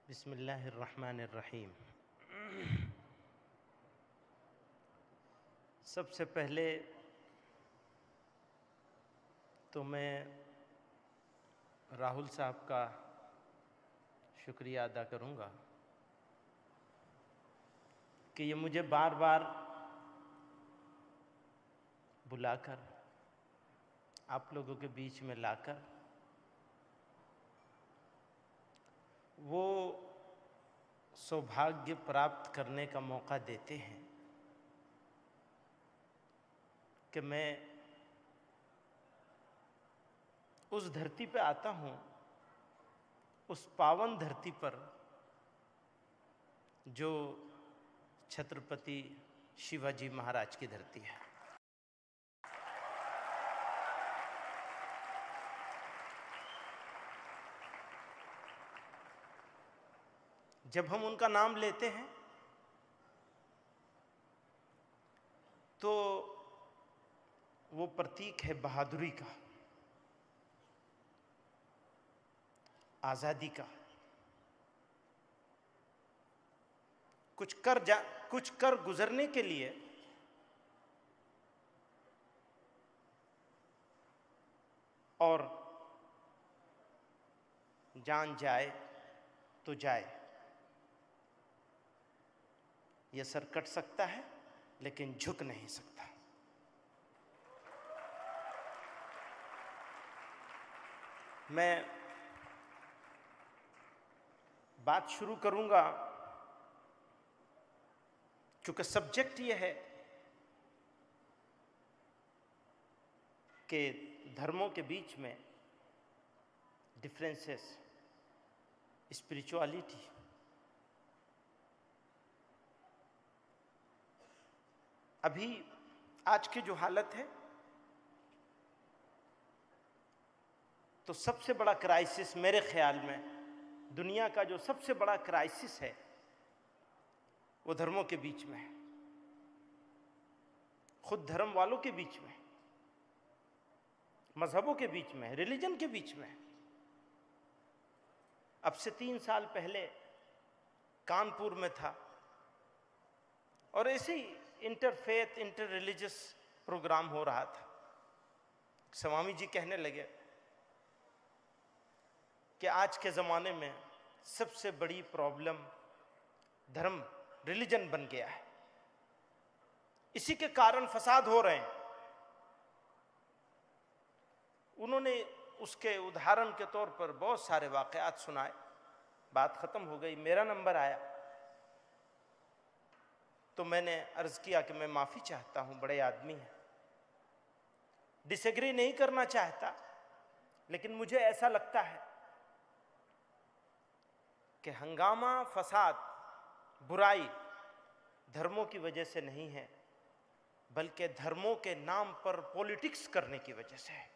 बिस्मिल्लाहिर्रहमानिर्रहीम। सबसे पहले तो मैं राहुल साहब का शुक्रिया अदा करूँगा कि ये मुझे बार बार बुलाकर आप लोगों के बीच में लाकर वो सौभाग्य प्राप्त करने का मौका देते हैं कि मैं उस धरती पे आता हूँ, उस पावन धरती पर जो छत्रपति शिवाजी महाराज की धरती है। जब हम उनका नाम लेते हैं तो वो प्रतीक है बहादुरी का, आज़ादी का। कुछ कर गुजरने के लिए और जान जाए तो जाए। यह सर कट सकता है लेकिन झुक नहीं सकता। मैं बात शुरू करूंगा क्योंकि सब्जेक्ट यह है कि धर्मों के बीच में डिफरेंसेस, स्पिरिचुअलिटी। अभी आज की जो हालत है तो सबसे बड़ा क्राइसिस मेरे ख्याल में, दुनिया का जो सबसे बड़ा क्राइसिस है वो धर्मों के बीच में है, खुद धर्म वालों के बीच में, मजहबों के बीच में, रिलीजन के बीच में। अब से 3 साल पहले कानपुर में था और ऐसे ही इंटरफेथ इंटर रिलीजियस प्रोग्राम हो रहा था। स्वामी जी कहने लगे कि आज के ज़माने में सबसे बड़ी प्रॉब्लम धर्म, रिलीजन बन गया है, इसी के कारण फसाद हो रहे हैं। उन्होंने उसके उदाहरण के तौर पर बहुत सारे वाक़यात सुनाए। बात ख़त्म हो गई, मेरा नंबर आया तो मैंने अर्ज़ किया कि मैं माफ़ी चाहता हूँ, बड़े आदमी हैं, डिसएग्री नहीं करना चाहता, लेकिन मुझे ऐसा लगता है कि हंगामा, फसाद, बुराई धर्मों की वजह से नहीं है, बल्कि धर्मों के नाम पर पॉलिटिक्स करने की वजह से है।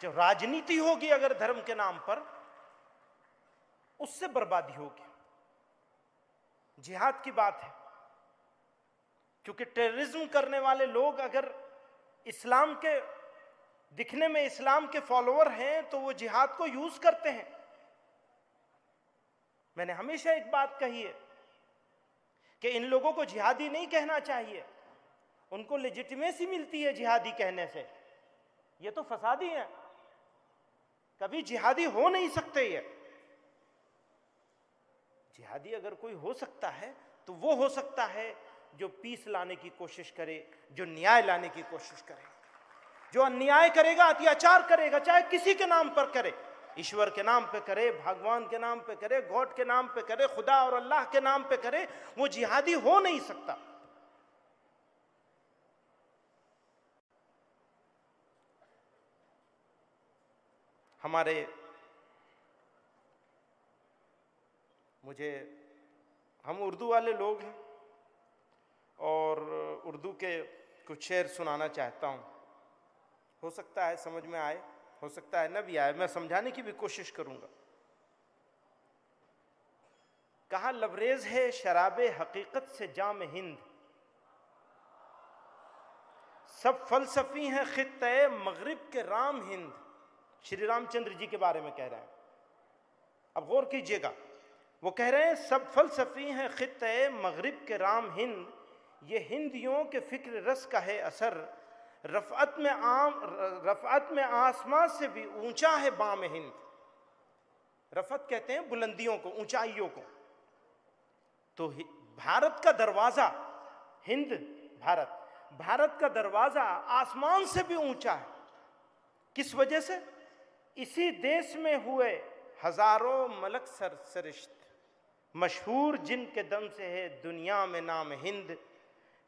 जो राजनीति होगी अगर धर्म के नाम पर, उससे बर्बादी होगी। जिहाद की बात है, क्योंकि टेररिज्म करने वाले लोग अगर इस्लाम के दिखने में इस्लाम के फॉलोअर हैं तो वो जिहाद को यूज करते हैं। मैंने हमेशा एक बात कही है कि इन लोगों को जिहादी नहीं कहना चाहिए, उनको लेजिटिमेसी मिलती है जिहादी कहने से। ये तो फसादी हैं, कभी जिहादी हो नहीं सकते। ये जिहादी अगर कोई हो सकता है तो वो हो सकता है जो पीस लाने की कोशिश करे, जो न्याय लाने की कोशिश करे। जो अन्याय करेगा, अत्याचार करेगा, चाहे किसी के नाम पर करे, ईश्वर के नाम पे करे, भगवान के नाम पे करे, गॉड के नाम पे करे, खुदा और अल्लाह के नाम पे करे, वो जिहादी हो नहीं सकता। हम उर्दू वाले लोग हैं और उर्दू के कुछ शेर सुनाना चाहता हूँ। हो सकता है समझ में आए, हो सकता है न भी आए, मैं समझाने की भी कोशिश करूँगा। कहा लबरेज है शराबे हकीकत से जाम हिंद, सब फलसफी हैं खित्ते मगरिब के राम हिंद। श्री रामचंद्र जी के बारे में कह रहे हैं। अब गौर कीजिएगा, वो कह रहे हैं सब फलसफी हैं खित्ते मगरिब के राम हिंद, ये हिंदियों के फिक्र रस का है असर, रफ़अत में आसमां से भी ऊंचा है बाम हिंद। रफ़अत कहते हैं बुलंदियों को, ऊंचाइयों को। तो भारत का दरवाजा, हिंद भारत, भारत का दरवाजा आसमान से भी ऊंचा है। किस वजह से? इसी देश में हुए हजारों मलक सरिश्त, मशहूर जिनके दम से है दुनिया में नाम हिंद,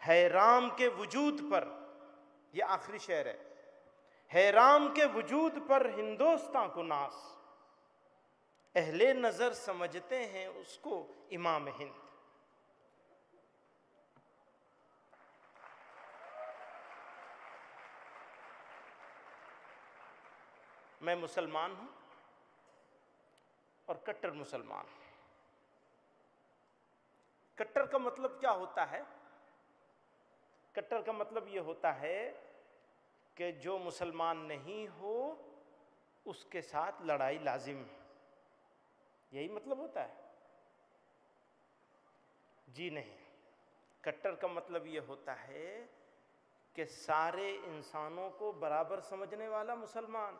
है राम के वजूद पर, यह आखिरी शेर है राम के वजूद पर हिंदुस्तान को नास, अहले नजर समझते हैं उसको इमाम हिंद। मैं मुसलमान हूं और कट्टर मुसलमान हूं। कट्टर का मतलब क्या होता है? कट्टर का मतलब यह होता है कि जो मुसलमान नहीं हो उसके साथ लड़ाई लाजिम है, यही मतलब होता है? जी नहीं, कट्टर का मतलब यह होता है कि सारे इंसानों को बराबर समझने वाला मुसलमान,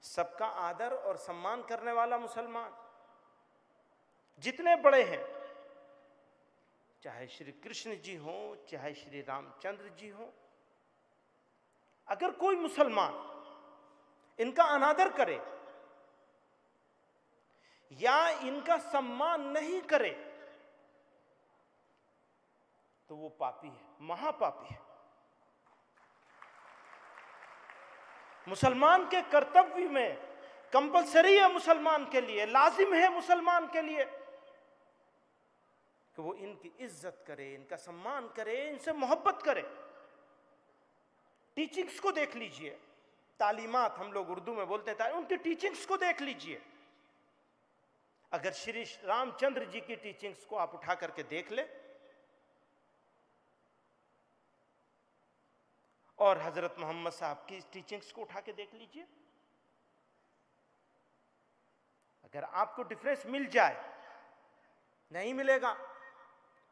सबका आदर और सम्मान करने वाला मुसलमान। जितने बड़े हैं, चाहे श्री कृष्ण जी हों, चाहे श्री रामचंद्र जी हों, अगर कोई मुसलमान इनका अनादर करे या इनका सम्मान नहीं करे तो वो पापी है, महापापी है। मुसलमान के कर्तव्य में कंपलसरी है, मुसलमान के लिए लाजिम है, मुसलमान के लिए कि वो इनकी इज्जत करे, इनका सम्मान करे, इनसे मोहब्बत करे। टीचिंग्स को देख लीजिए, तालीमात हम लोग उर्दू में बोलते हैं, उनकी टीचिंग्स को देख लीजिए। अगर श्री रामचंद्र जी की टीचिंग्स को आप उठा करके देख ले और हजरत मोहम्मद साहब की टीचिंग्स को उठा के देख लीजिए, अगर आपको डिफरेंस मिल जाए, नहीं मिलेगा,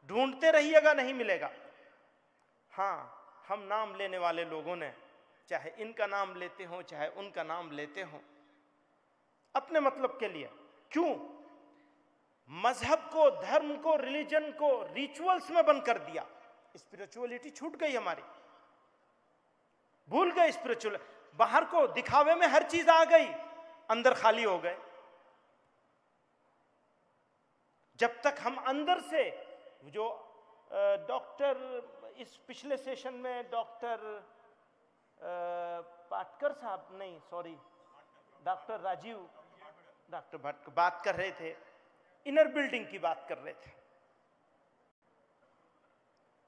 ढूंढते रहिएगा, नहीं मिलेगा। हाँ, हम नाम लेने वाले लोगों ने, चाहे इनका नाम लेते हो चाहे उनका नाम लेते हो, अपने मतलब के लिए, क्यों मजहब को, धर्म को, रिलीजन को रिचुअल्स में बंद कर दिया। स्पिरिचुअलिटी छूट गई हमारी, भूल गए स्पिरिचुअल। बाहर को दिखावे में हर चीज आ गई, अंदर खाली हो गए। जब तक हम अंदर से, जो डॉक्टर इस पिछले सेशन में डॉक्टर पाटकर साहब, नहीं sorry, doctor Rajiv, doctor Bhatt बात कर रहे थे, इनर बिल्डिंग की बात कर रहे थे।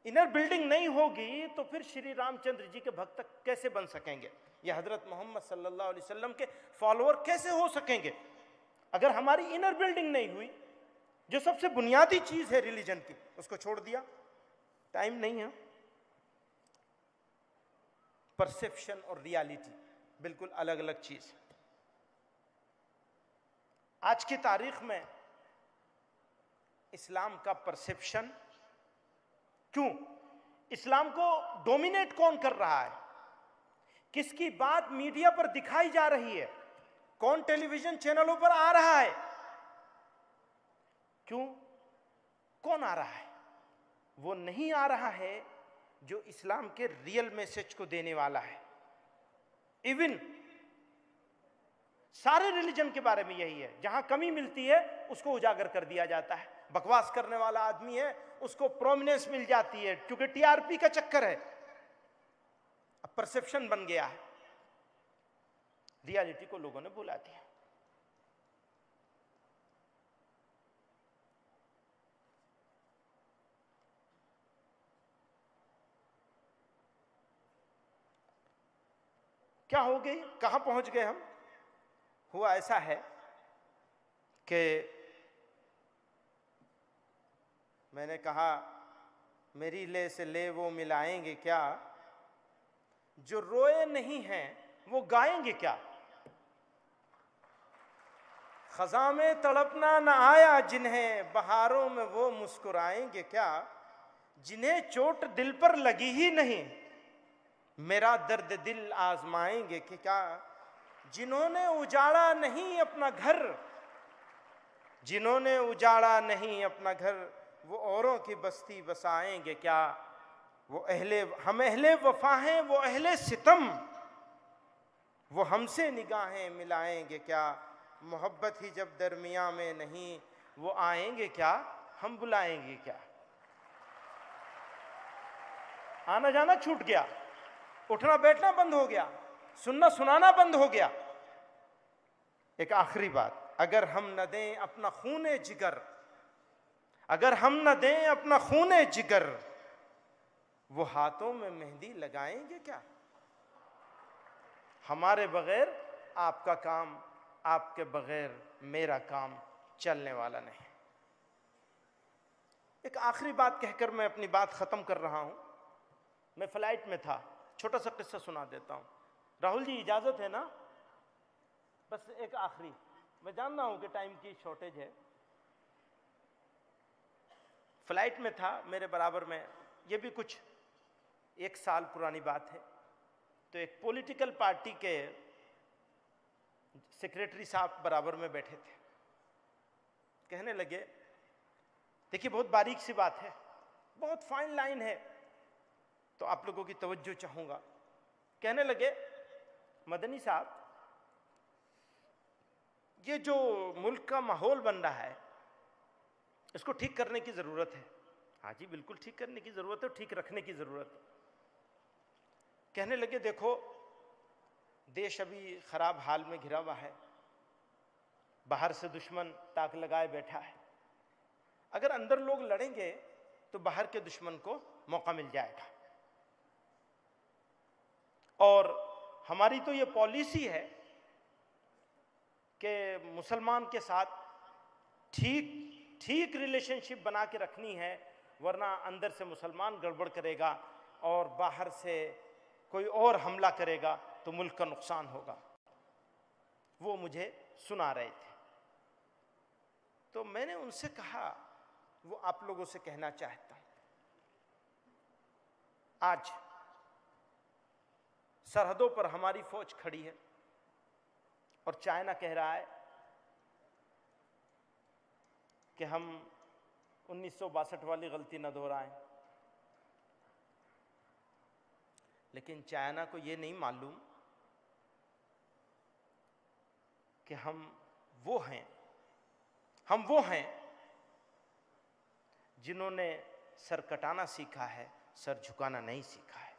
इनर बिल्डिंग नहीं होगी तो फिर श्री रामचंद्र जी के भक्त कैसे बन सकेंगे, या हजरत मोहम्मद सल्लल्लाहु अलैहि वसल्लम के फॉलोअर कैसे हो सकेंगे अगर हमारी इनर बिल्डिंग नहीं हुई? जो सबसे बुनियादी चीज है रिलीजन की, उसको छोड़ दिया। टाइम नहीं है। परसेप्शन और रियलिटी बिल्कुल अलग अलग चीज। आज की तारीख में इस्लाम का परसेप्शन, क्यों इस्लाम को डोमिनेट कौन कर रहा है, किसकी बात मीडिया पर दिखाई जा रही है, कौन टेलीविजन चैनलों पर आ रहा है, क्यों, कौन आ रहा है? वो नहीं आ रहा है जो इस्लाम के रियल मैसेज को देने वाला है। इवन सारे रिलीजन के बारे में यही है, जहां कमी मिलती है उसको उजागर कर दिया जाता है। बकवास करने वाला आदमी है, उसको प्रोमिनेंस मिल जाती है, क्योंकि टीआरपी का चक्कर है। अब परसेप्शन बन गया है, रियलिटी को लोगों ने भुला दिया। क्या हो गई, कहां पहुंच गए हम? हुआ ऐसा है कि मैंने कहा मेरी ले से ले वो मिलाएंगे क्या, जो रोए नहीं हैं वो गाएंगे क्या। खजा में तड़पना न आया जिन्हें, बहारों में वो मुस्कुराएंगे क्या। जिन्हें चोट दिल पर लगी ही नहीं, मेरा दर्द दिल आजमाएंगे कि क्या। जिन्होंने उजाड़ा नहीं अपना घर, जिन्होंने उजाड़ा नहीं अपना घर, वो औरों की बस्ती बसाएंगे क्या। वो हम अहले वफा हैं, वो अहले सितम, वो हमसे निगाहें मिलाएंगे क्या। मोहब्बत ही जब दरमिया में नहीं, वो आएंगे क्या, हम बुलाएंगे क्या। आना जाना छूट गया, उठना बैठना बंद हो गया, सुनना सुनाना बंद हो गया। एक आखिरी बात, अगर हम न दें अपना खूने जिगर, अगर हम न दें अपना खूने जिगर, वो हाथों में मेहंदी लगाएंगे क्या। हमारे बगैर आपका काम, आपके बगैर मेरा काम चलने वाला नहीं। एक आखिरी बात कहकर मैं अपनी बात खत्म कर रहा हूं। मैं फ्लाइट में था, छोटा सा किस्सा सुना देता हूं। राहुल जी इजाजत है ना? बस एक आखिरी, मैं जान रहा हूं कि टाइम की शॉर्टेज है। फ्लाइट में था, मेरे बराबर में, ये भी कुछ 1 साल पुरानी बात है, तो एक पॉलिटिकल पार्टी के सेक्रेटरी साहब बराबर में बैठे थे। कहने लगे, देखिए बहुत बारीक सी बात है, बहुत फाइन लाइन है, तो आप लोगों की तवज्जो चाहूंगा। कहने लगे, मदनी साहब, ये जो मुल्क का माहौल बन रहा है, इसको ठीक करने की जरूरत है। हाँ जी, बिल्कुल ठीक करने की जरूरत है, ठीक रखने की जरूरत है। कहने लगे, देखो देश अभी खराब हाल में घिरा हुआ है, बाहर से दुश्मन ताक लगाए बैठा है। अगर अंदर लोग लड़ेंगे तो बाहर के दुश्मन को मौका मिल जाएगा। और हमारी तो ये पॉलिसी है कि मुसलमान के साथ ठीक रिलेशनशिप बना के रखनी है, वरना अंदर से मुसलमान गड़बड़ करेगा और बाहर से कोई और हमला करेगा तो मुल्क का नुकसान होगा। वो मुझे सुना रहे थे, तो मैंने उनसे कहा, वो आप लोगों से कहना चाहता हूं, आज सरहदों पर हमारी फौज खड़ी है और चाइना कह रहा है कि हम 1962 वाली गलती न दोहराएं। लेकिन चाइना को यह नहीं मालूम कि हम वो हैं जिन्होंने सर कटाना सीखा है, सर झुकाना नहीं सीखा है।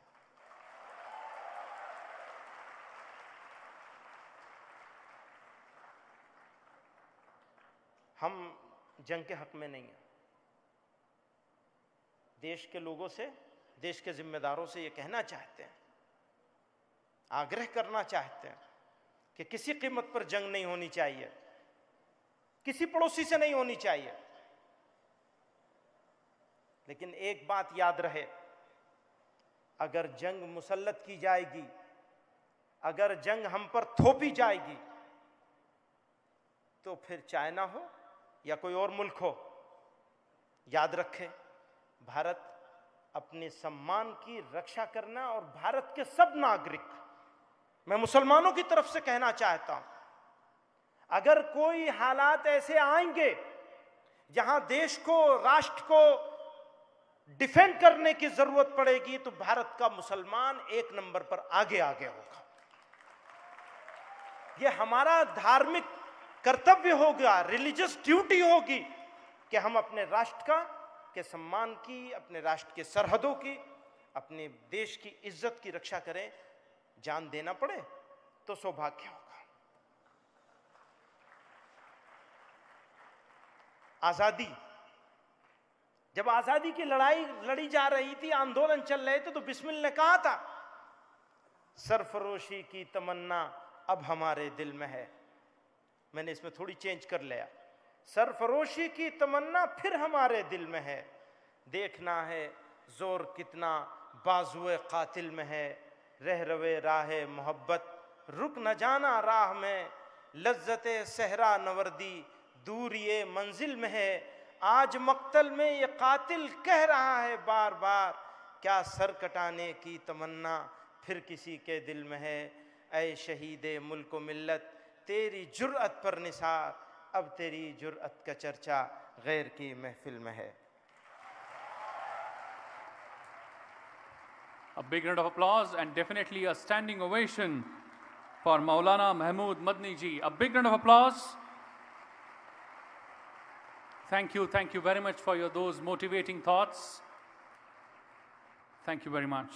हम जंग के हक में नहीं हैं। देश के लोगों से, देश के जिम्मेदारों से ये कहना चाहते हैं, आग्रह करना चाहते हैं कि किसी कीमत पर जंग नहीं होनी चाहिए, किसी पड़ोसी से नहीं होनी चाहिए। लेकिन एक बात याद रहे, अगर जंग मुसल्लत की जाएगी, अगर जंग हम पर थोपी जाएगी, तो फिर चाइना हो या कोई और मुल्क हो, याद रखें, भारत अपने सम्मान की रक्षा करना, और भारत के सब नागरिक, मैं मुसलमानों की तरफ से कहना चाहता हूं, अगर कोई हालात ऐसे आएंगे जहां देश को, राष्ट्र को डिफेंड करने की जरूरत पड़ेगी, तो भारत का मुसलमान 1 नंबर पर आगे होगा। यह हमारा धार्मिक कर्तव्य होगा, रिलीजियस ड्यूटी होगी कि हम अपने राष्ट्र के सम्मान की, अपने राष्ट्र के सरहदों की, अपने देश की इज्जत की रक्षा करें। जान देना पड़े तो सौभाग्य होगा। आजादी, जब आजादी की लड़ाई लड़ी जा रही थी, आंदोलन चल रहे थे, तो बिस्मिल ने कहा था, सरफरोशी की तमन्ना अब हमारे दिल में है। मैंने इसमें थोड़ी चेंज कर लिया, सरफरोशी की तमन्ना फिर हमारे दिल में है। देखना है जोर कितना बाजुए कातिल में है, रह रवे राहे मोहब्बत रुक न जाना राह में, लज्जते सहरा नवर्दी दूर ये मंजिल में है। आज मक्तल में ये कातिल कह रहा है बार बार, क्या सर कटाने की तमन्ना फिर किसी के दिल में है। ऐ शहीदे मुल्क व मिल्लत तेरी जुर्अत पर निसार, अब तेरी जुर्अत का चर्चा गैर की महफिल में है। A big round of applause and definitely a standing ovation for Maulana Mahmood Madni ji. A big round of applause. Thank you very much for those motivating thoughts. Thank you very much.